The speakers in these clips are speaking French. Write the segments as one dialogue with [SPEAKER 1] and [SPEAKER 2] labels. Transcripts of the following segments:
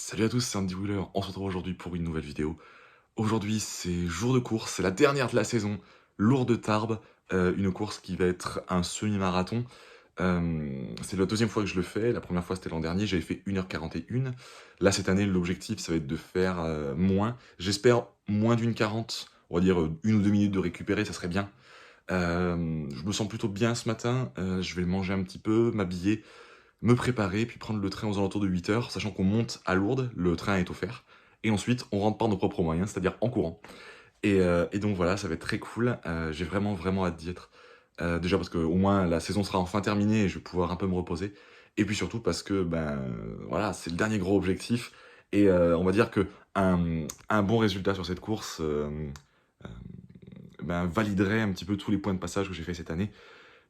[SPEAKER 1] Salut à tous, c'est Andy Wheeler, on se retrouve aujourd'hui pour une nouvelle vidéo. Aujourd'hui c'est jour de course, c'est la dernière de la saison, Lourdes Tarbes, une course qui va être un semi-marathon. C'est la deuxième fois que je le fais, la première fois c'était l'an dernier, j'avais fait 1h41. Là cette année l'objectif ça va être de faire moins, j'espère moins d'1h40, on va dire 1 ou 2 minutes de récupérer, ça serait bien. Je me sens plutôt bien ce matin, je vais manger un petit peu, m'habiller, me préparer, puis prendre le train aux alentours de 8h, sachant qu'on monte à Lourdes, le train est offert, et ensuite on rentre par nos propres moyens, c'est-à-dire en courant. Et donc voilà, ça va être très cool, j'ai vraiment hâte d'y être. Déjà parce que au moins la saison sera enfin terminée et je vais pouvoir un peu me reposer, et puis surtout parce que, ben, voilà, c'est le dernier gros objectif, et on va dire qu'un bon résultat sur cette course, ben, validerait un petit peu tous les points de passage que j'ai fait cette année.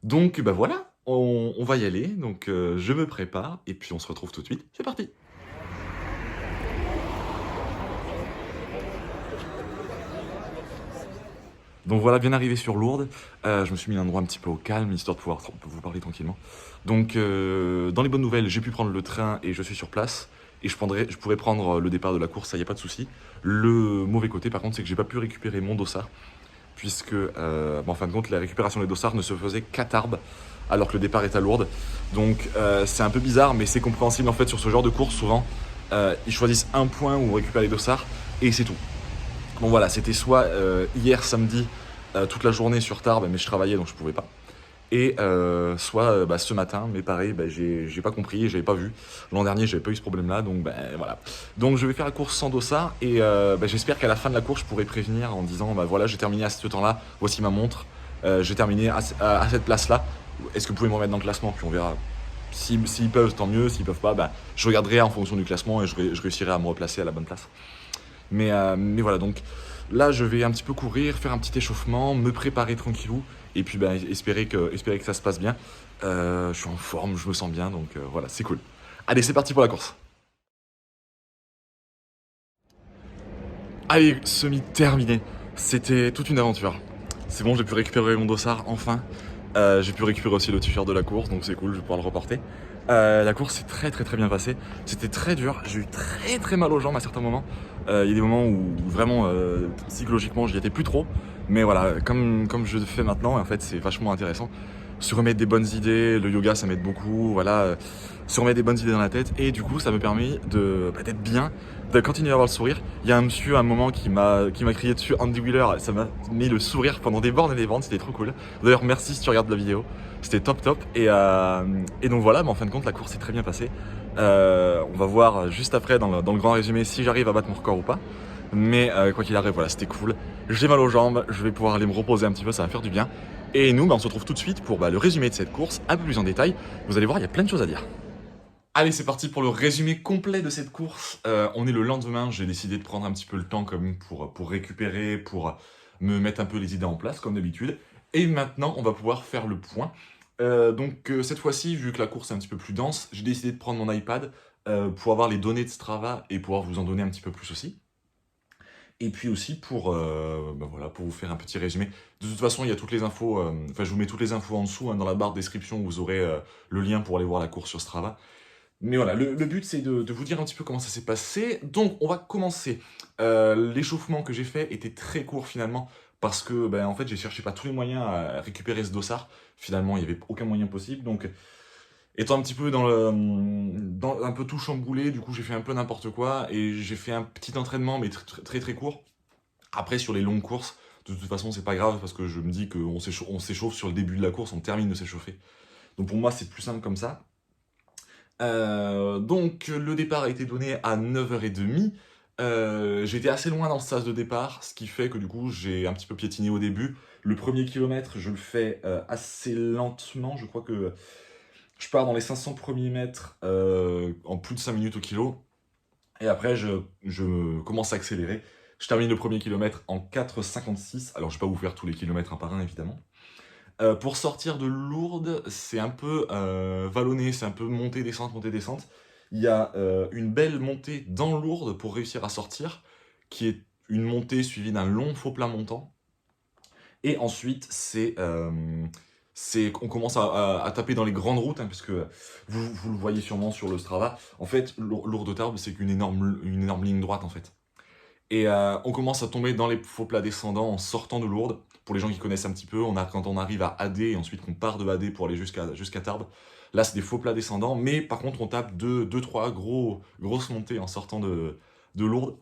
[SPEAKER 1] Donc bah voilà, on va y aller, donc je me prépare et puis on se retrouve tout de suite, c'est parti! Donc voilà, bien arrivé sur Lourdes, je me suis mis un endroit un petit peu au calme, histoire de pouvoir vous parler tranquillement. Donc dans les bonnes nouvelles, j'ai pu prendre le train et je suis sur place, et je pourrais prendre le départ de la course, ça y a pas de souci. Le mauvais côté par contre, c'est que j'ai pas pu récupérer mon dossard, puisque bon, en fin de compte, la récupération des dossards ne se faisait qu'à Tarbes, alors que le départ est à Lourdes. Donc c'est un peu bizarre, mais c'est compréhensible en fait sur ce genre de course. Souvent, ils choisissent un point où on récupère les dossards et c'est tout. Bon voilà, c'était soit hier samedi toute la journée sur Tarbes, mais je travaillais donc je pouvais pas. Et soit bah, ce matin, mais pareil, bah, j'ai pas compris, j'avais pas vu. L'an dernier, j'avais pas eu ce problème-là, donc bah, voilà. Donc je vais faire la course sans dossard, et bah, j'espère qu'à la fin de la course, je pourrai prévenir en disant, bah voilà, j'ai terminé à ce temps-là, voici ma montre, j'ai terminé à cette place-là. Est-ce que vous pouvez me remettre dans le classement, puis on verra. S'ils peuvent, tant mieux. S'ils peuvent pas, bah, je regarderai en fonction du classement et je réussirai à me replacer à la bonne place. Mais voilà, donc là, je vais un petit peu courir, faire un petit échauffement, me préparer tranquillou, et puis bah, espérer que ça se passe bien. Je suis en forme, je me sens bien, donc voilà, c'est cool. Allez, c'est parti pour la course. Allez, semi terminé. C'était toute une aventure. C'est bon, j'ai pu récupérer mon dossard, enfin. J'ai pu récupérer aussi le t-shirt de la course, donc c'est cool, je vais pouvoir le reporter. La course s'est très bien passée. C'était très dur, j'ai eu très mal aux jambes à certains moments. Il y a des moments où vraiment psychologiquement j'y étais plus trop. Mais voilà, comme je le fais maintenant, en fait c'est vachement intéressant. Se remettre des bonnes idées, le yoga ça m'aide beaucoup, voilà. Se remettre des bonnes idées dans la tête, et du coup ça me permet d'être bien, de continuer à avoir le sourire. Il y a un monsieur à un moment qui m'a crié dessus, Andy Wheeler, ça m'a mis le sourire pendant des bornes et des bornes, c'était trop cool. D'ailleurs merci si tu regardes la vidéo, c'était top. Et donc voilà, mais en fin de compte la course s'est très bien passée. On va voir juste après dans le grand résumé si j'arrive à battre mon record ou pas. Mais quoi qu'il arrive, voilà, c'était cool. J'ai mal aux jambes, je vais pouvoir aller me reposer un petit peu, ça va faire du bien. Et nous, bah, on se retrouve tout de suite pour le résumé de cette course, un peu plus en détail. Vous allez voir, il y a plein de choses à dire. Allez, c'est parti pour le résumé complet de cette course. On est le lendemain, j'ai décidé de prendre un petit peu le temps comme pour récupérer, pour me mettre un peu les idées en place, comme d'habitude. Et maintenant, on va pouvoir faire le point. Cette fois-ci, vu que la course est un petit peu plus dense, j'ai décidé de prendre mon iPad pour avoir les données de Strava et pouvoir vous en donner un petit peu plus aussi. Et puis aussi voilà, pour vous faire un petit résumé. De toute façon, il y a toutes les infos, enfin je vous mets toutes les infos en dessous, hein, dans la barre de description, où vous aurez le lien pour aller voir la course sur Strava. Mais voilà, le but c'est de vous dire un petit peu comment ça s'est passé. Donc on va commencer. L'échauffement que j'ai fait était très court finalement, parce que ben, en fait j'ai cherché pas tous les moyens à récupérer ce dossard. Finalement il n'y avait aucun moyen possible, donc étant un petit peu dans un peu tout chamboulé, du coup j'ai fait un peu n'importe quoi, et j'ai fait un petit entraînement mais très court. Après sur les longues courses, de toute façon c'est pas grave, parce que je me dis qu'on s'échauffe sur le début de la course, on termine de s'échauffer. Donc pour moi c'est plus simple comme ça. Donc le départ a été donné à 9h30. J'étais assez loin dans ce sas de départ, ce qui fait que du coup j'ai un petit peu piétiné au début. Le premier kilomètre, je le fais assez lentement. Je crois que je pars dans les 500 premiers mètres en plus de 5 minutes au kilo. Et après, je commence à accélérer. Je termine le premier kilomètre en 4,56. Alors, je ne vais pas vous faire tous les kilomètres un par un, évidemment. Pour sortir de Lourdes, c'est un peu vallonné, c'est un peu montée, descente, montée, descente. Il y a une belle montée dans Lourdes pour réussir à sortir, qui est une montée suivie d'un long faux plat montant. Et ensuite, c'est qu'on commence à taper dans les grandes routes, hein, puisque vous le voyez sûrement sur le Strava. En fait, Lourdes Tarbes, c'est une énorme ligne droite, en fait. Et on commence à tomber dans les faux plats descendants en sortant de Lourdes. Pour les gens qui connaissent un petit peu, quand on arrive à AD et ensuite qu'on part de AD pour aller jusqu'à Tarbes, là c'est des faux plats descendants, mais par contre on tape deux, trois grosses montées en sortant de Lourdes.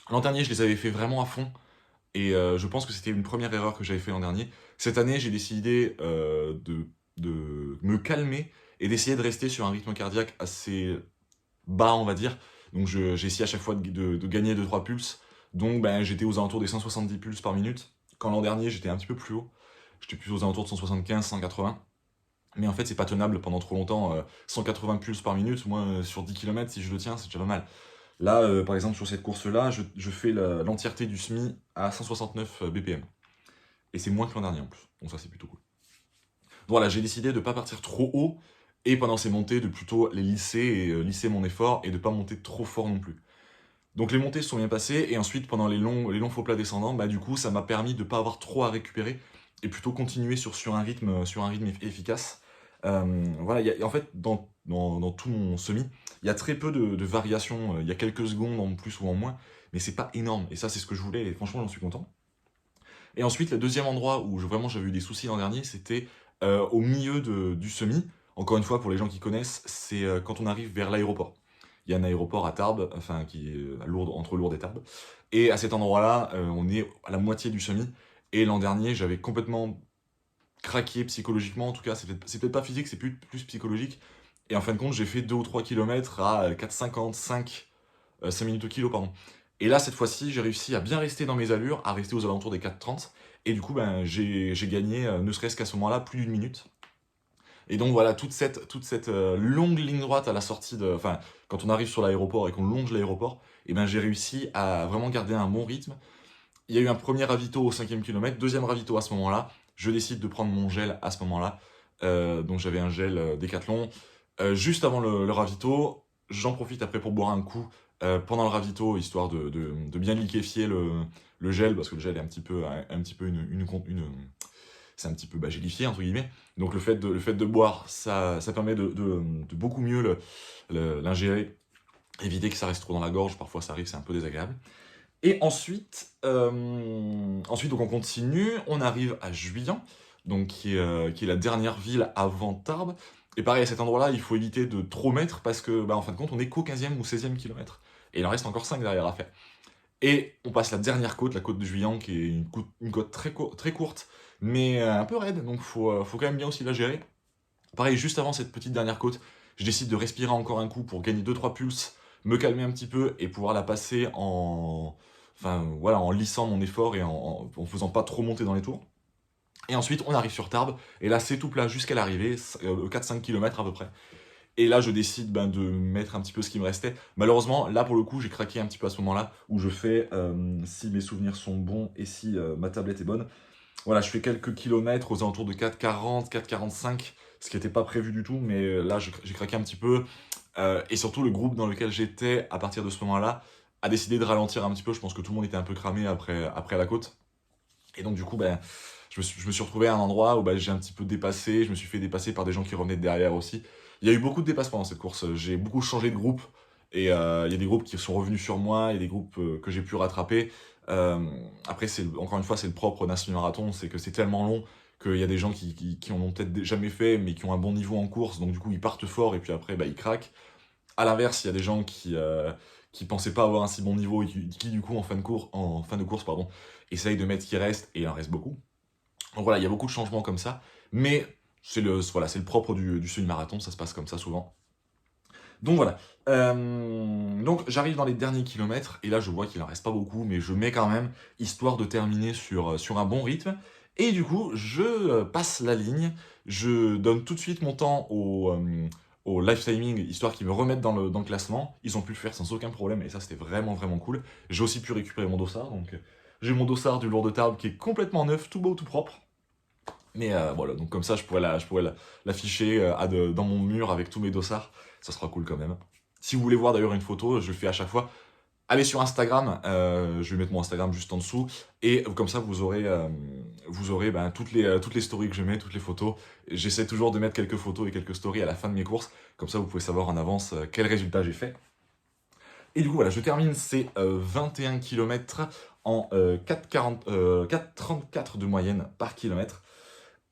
[SPEAKER 1] L'an dernier, je les avais fait vraiment à fond, et je pense que c'était une première erreur que j'avais fait l'an dernier. Cette année, j'ai décidé de me calmer et d'essayer de rester sur un rythme cardiaque assez bas, on va dire. Donc j'ai essayé à chaque fois de gagner 2-3 pulses. Donc ben, j'étais aux alentours des 170 pulses par minute. Quand l'an dernier, j'étais un petit peu plus haut. J'étais plus aux alentours de 175, 180. Mais en fait, c'est pas tenable pendant trop longtemps. 180 pulses par minute, moi, sur 10 km, si je le tiens, c'est déjà pas mal. Là, par exemple, sur cette course-là, je fais l'entièreté du semi à 169 BPM. Et c'est moins que l'an dernier en plus. Donc ça, c'est plutôt cool. Donc voilà, j'ai décidé de ne pas partir trop haut et pendant ces montées, de plutôt les lisser et lisser mon effort et de ne pas monter trop fort non plus. Donc les montées se sont bien passées et ensuite, pendant les longs faux plats descendants, bah, du coup, ça m'a permis de ne pas avoir trop à récupérer et plutôt continuer sur un rythme efficace. Voilà, en fait, dans tout mon semi, il y a très peu de variations. Il y a quelques secondes en plus ou en moins, mais c'est pas énorme. Et ça, c'est ce que je voulais et franchement, j'en suis content. Et ensuite, le deuxième endroit où vraiment j'avais eu des soucis l'an dernier, c'était au milieu du semi. Encore une fois, pour les gens qui connaissent, c'est quand on arrive vers l'aéroport. Il y a un aéroport à Tarbes, enfin qui est à Lourdes, entre Lourdes et Tarbes. Et à cet endroit-là, on est à la moitié du semi. Et l'an dernier, j'avais complètement craqué psychologiquement. En tout cas, c'est peut-être pas physique, c'est plus psychologique. Et en fin de compte, j'ai fait 2 ou 3 kilomètres à 4,55 5 minutes au kilo, pardon. Et là, cette fois-ci, j'ai réussi à bien rester dans mes allures, à rester aux alentours des 4,30. Et du coup, ben, j'ai gagné, ne serait-ce qu'à ce moment-là, plus d'une minute. Et donc voilà, toute cette longue ligne droite à la sortie de... Enfin, quand on arrive sur l'aéroport et qu'on longe l'aéroport, et ben, j'ai réussi à vraiment garder un bon rythme. Il y a eu un premier ravito au 5e kilomètre, deuxième ravito à ce moment-là. Je décide de prendre mon gel à ce moment-là. Donc j'avais un gel Décathlon. Juste avant le ravito, j'en profite après pour boire un coup pendant le ravito, histoire de bien liquéfier le gel, parce que le gel est un petit peu c'est un petit peu gélifié, entre guillemets. Donc le fait de boire, ça permet de beaucoup mieux l'ingérer, éviter que ça reste trop dans la gorge, parfois ça arrive, c'est un peu désagréable. Et ensuite donc on continue, on arrive à Juillan, donc qui est la dernière ville avant Tarbes. Et pareil, à cet endroit-là, il faut éviter de trop mettre parce que, en fin de compte, on est qu'au 15e ou 16e kilomètre. Et il en reste encore 5 derrière à faire. Et on passe la dernière côte, la côte de Juillan, qui est une côte très courte, mais un peu raide, donc faut quand même bien aussi la gérer. Pareil, juste avant cette petite dernière côte, je décide de respirer encore un coup pour gagner 2-3 pulses, me calmer un petit peu et pouvoir la passer enfin, voilà, en lissant mon effort et en faisant pas trop monter dans les tours. Et ensuite, on arrive sur Tarbes, et là, c'est tout plat jusqu'à l'arrivée, 4-5 km à peu près. Et là, je décide de mettre un petit peu ce qui me restait. Malheureusement, là, pour le coup, j'ai craqué un petit peu à ce moment-là, où je fais, si mes souvenirs sont bons et si ma tablette est bonne, voilà, je fais quelques kilomètres aux alentours de 4,40, 4,45, ce qui n'était pas prévu du tout, mais là, j'ai craqué un petit peu. Et surtout, le groupe dans lequel j'étais, à partir de ce moment-là, a décidé de ralentir un petit peu. Je pense que tout le monde était un peu cramé après la côte. Et donc, du coup, je me suis retrouvé à un endroit où j'ai un petit peu dépassé. Je me suis fait dépasser par des gens qui revenaient de derrière aussi. Il y a eu beaucoup de dépassements dans cette course. J'ai beaucoup changé de groupe. Et il y a des groupes qui sont revenus sur moi. Il y a des groupes que j'ai pu rattraper. Après, encore une fois, c'est le propre d'un semi-marathon. C'est que c'est tellement long qu'il y a des gens qui en ont peut-être jamais fait, mais qui ont un bon niveau en course. Donc, du coup, ils partent fort et puis après, ils craquent. À l'inverse, il y a des gens qui pensaient pas avoir un si bon niveau et qui, du coup, en fin de course, pardon, essayent de mettre ce qui reste et il en reste beaucoup. Donc voilà, il y a beaucoup de changements comme ça, mais c'est le propre du semi-marathon, ça se passe comme ça souvent. Donc voilà. Donc j'arrive dans les derniers kilomètres, et là je vois qu'il en reste pas beaucoup, mais je mets quand même, histoire de terminer sur un bon rythme. Et du coup, je passe la ligne, je donne tout de suite mon temps au live timing, histoire qu'ils me remettent dans le classement. Ils ont pu le faire sans aucun problème, et ça c'était vraiment vraiment cool. J'ai aussi pu récupérer mon dossard, donc j'ai mon dossard du Lourdes Tarbes qui est complètement neuf, tout beau, tout propre. Mais voilà, donc comme ça je pourrais l'afficher dans mon mur avec tous mes dossards, ça sera cool quand même. Si vous voulez voir d'ailleurs une photo, je le fais à chaque fois. allez sur Instagram, je vais mettre mon Instagram juste en dessous, et comme ça vous aurez ben, toutes les stories que je mets, toutes les photos. J'essaie toujours de mettre quelques photos et quelques stories à la fin de mes courses, comme ça vous pouvez savoir en avance quel résultat j'ai fait. Et du coup voilà, je termine ces 21 km en 4,34 de moyenne par kilomètre,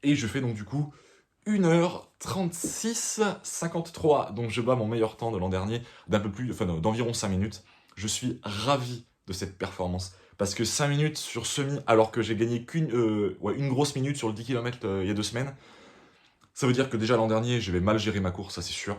[SPEAKER 1] et je fais donc du coup 1h36,53, donc je bats mon meilleur temps de l'an dernier d'environ 5 minutes. Je suis ravi de cette performance, parce que 5 minutes sur semi, alors que j'ai gagné une grosse minute sur le 10 km il y a 2 semaines, ça veut dire que déjà l'an dernier, j'avais mal géré ma course, ça c'est sûr.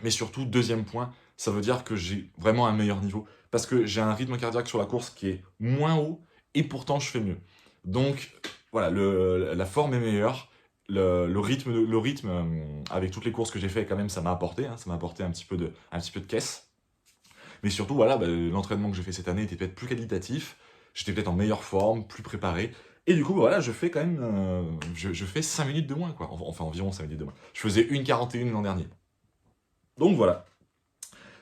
[SPEAKER 1] Mais surtout, deuxième point, ça veut dire que j'ai vraiment un meilleur niveau, parce que j'ai un rythme cardiaque sur la course qui est moins haut, et pourtant je fais mieux. Donc voilà, la forme est meilleure, le rythme avec toutes les courses que j'ai fait, quand même, ça m'a apporté, hein, ça m'a apporté un petit peu de caisse. Mais surtout, voilà, bah, l'entraînement que j'ai fait cette année était peut-être plus qualitatif, j'étais peut-être en meilleure forme, plus préparé, et du coup, bah, voilà, je fais quand même, je fais 5 minutes de moins, quoi, enfin environ 5 minutes de moins. Je faisais 1,41 l'an dernier. Donc voilà,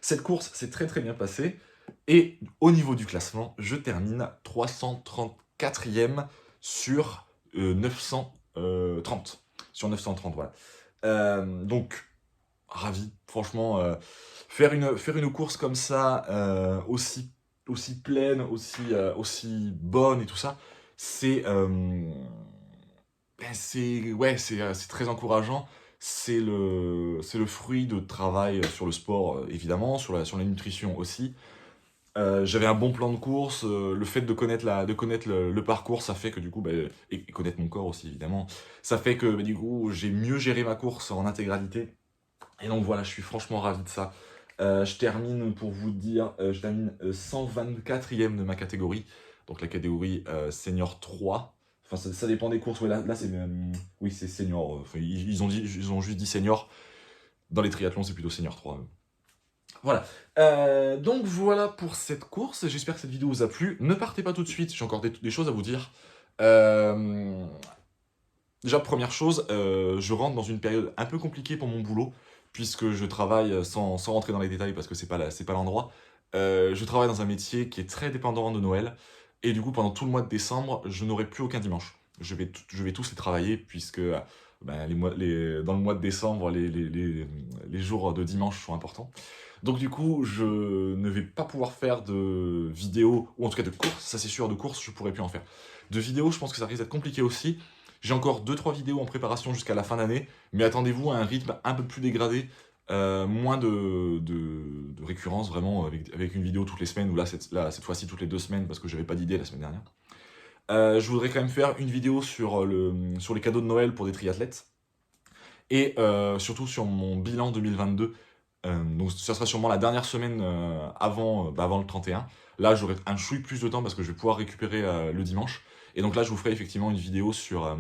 [SPEAKER 1] cette course s'est très très bien passée, et au niveau du classement, je termine 334e sur 930. Sur 930, voilà. Donc, ravi, franchement, faire une course comme ça, aussi pleine, aussi bonne et tout ça, c'est très encourageant. C'est le fruit de travail sur le sport, évidemment, sur la nutrition aussi. J'avais un bon plan de course, le fait de connaître le parcours, ça fait que du coup, bah, et connaître mon corps aussi évidemment, ça fait que bah, du coup j'ai mieux géré ma course en intégralité. Et donc voilà, je suis franchement ravi de ça. Je termine, pour vous dire, je termine 124e de ma catégorie, donc la catégorie senior 3. Enfin, ça dépend des courses, ouais, là c'est oui, c'est senior. Enfin, ils ont juste dit senior. Dans les triathlons, c'est plutôt senior 3. Voilà. Donc voilà pour cette course. J'espère que cette vidéo vous a plu. Ne partez pas tout de suite, j'ai encore des choses à vous dire. Déjà, première chose, je rentre dans une période un peu compliquée pour mon boulot, puisque je travaille, sans rentrer dans les détails parce que c'est pas l'endroit, je travaille dans un métier qui est très dépendant de Noël, et du coup pendant tout le mois de décembre, je n'aurai plus aucun dimanche. Je vais tous les travailler, puisque ben, dans le mois de décembre, les jours de dimanche sont importants. Donc du coup, je ne vais pas pouvoir faire de vidéos, ou en tout cas de courses, ça c'est sûr, de courses, je pourrais plus en faire. De vidéos, je pense que ça risque d'être compliqué aussi. J'ai encore 2-3 vidéos en préparation jusqu'à la fin d'année, mais attendez-vous à un rythme un peu plus dégradé, moins de récurrence, vraiment, avec une vidéo toutes les semaines, ou là, cette fois-ci, toutes les 2 semaines, parce que j'avais pas d'idée la semaine dernière. Je voudrais quand même faire une vidéo sur les cadeaux de Noël pour des triathlètes, et surtout sur mon bilan 2022. Donc ça sera sûrement la dernière semaine avant le 31. Là, j'aurai un chouille plus de temps parce que je vais pouvoir récupérer le dimanche. Et donc là, je vous ferai effectivement une vidéo sur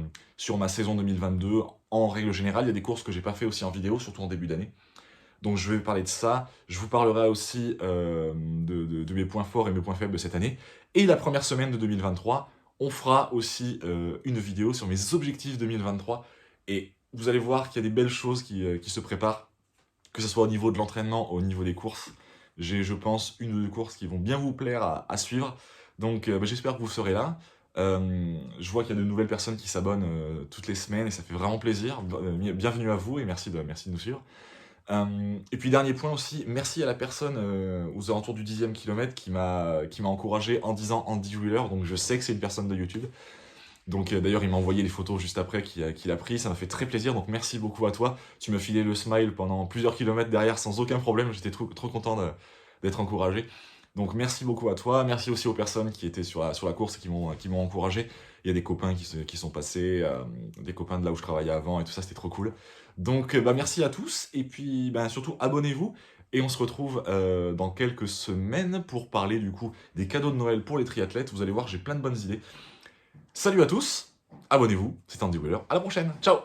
[SPEAKER 1] ma saison 2022 en règle générale. Il y a des courses que j'ai pas fait aussi en vidéo, surtout en début d'année. Donc je vais parler de ça. Je vous parlerai aussi de mes points forts et mes points faibles de cette année. Et la première semaine de 2023, on fera aussi une vidéo sur mes objectifs 2023. Et vous allez voir qu'il y a des belles choses qui se préparent, que ce soit au niveau de l'entraînement, au niveau des courses. J'ai, je pense, 1 ou 2 courses qui vont bien vous plaire à suivre. Donc bah, j'espère que vous serez là. Je vois qu'il y a de nouvelles personnes qui s'abonnent toutes les semaines, et ça fait vraiment plaisir. Bienvenue à vous, et merci de nous suivre. Et puis dernier point aussi, merci à la personne aux alentours du 10e kilomètre qui m'a encouragé en disant Andy Wheeler, donc je sais que c'est une personne de YouTube. Donc d'ailleurs il m'a envoyé les photos juste après qu'il a pris, ça m'a fait très plaisir, donc merci beaucoup à toi. Tu me filais le smile pendant plusieurs kilomètres derrière sans aucun problème, j'étais trop content d'être encouragé. Donc merci beaucoup à toi, merci aussi aux personnes qui étaient sur la course et qui m'ont encouragé. Il y a des copains qui sont passés, des copains de là où je travaillais avant et tout ça, c'était trop cool. Donc bah, merci à tous, et puis bah, surtout abonnez-vous, et on se retrouve dans quelques semaines pour parler du coup des cadeaux de Noël pour les triathlètes. Vous allez voir, j'ai plein de bonnes idées. Salut à tous, abonnez-vous, c'était Andy Wheeler, à la prochaine, ciao!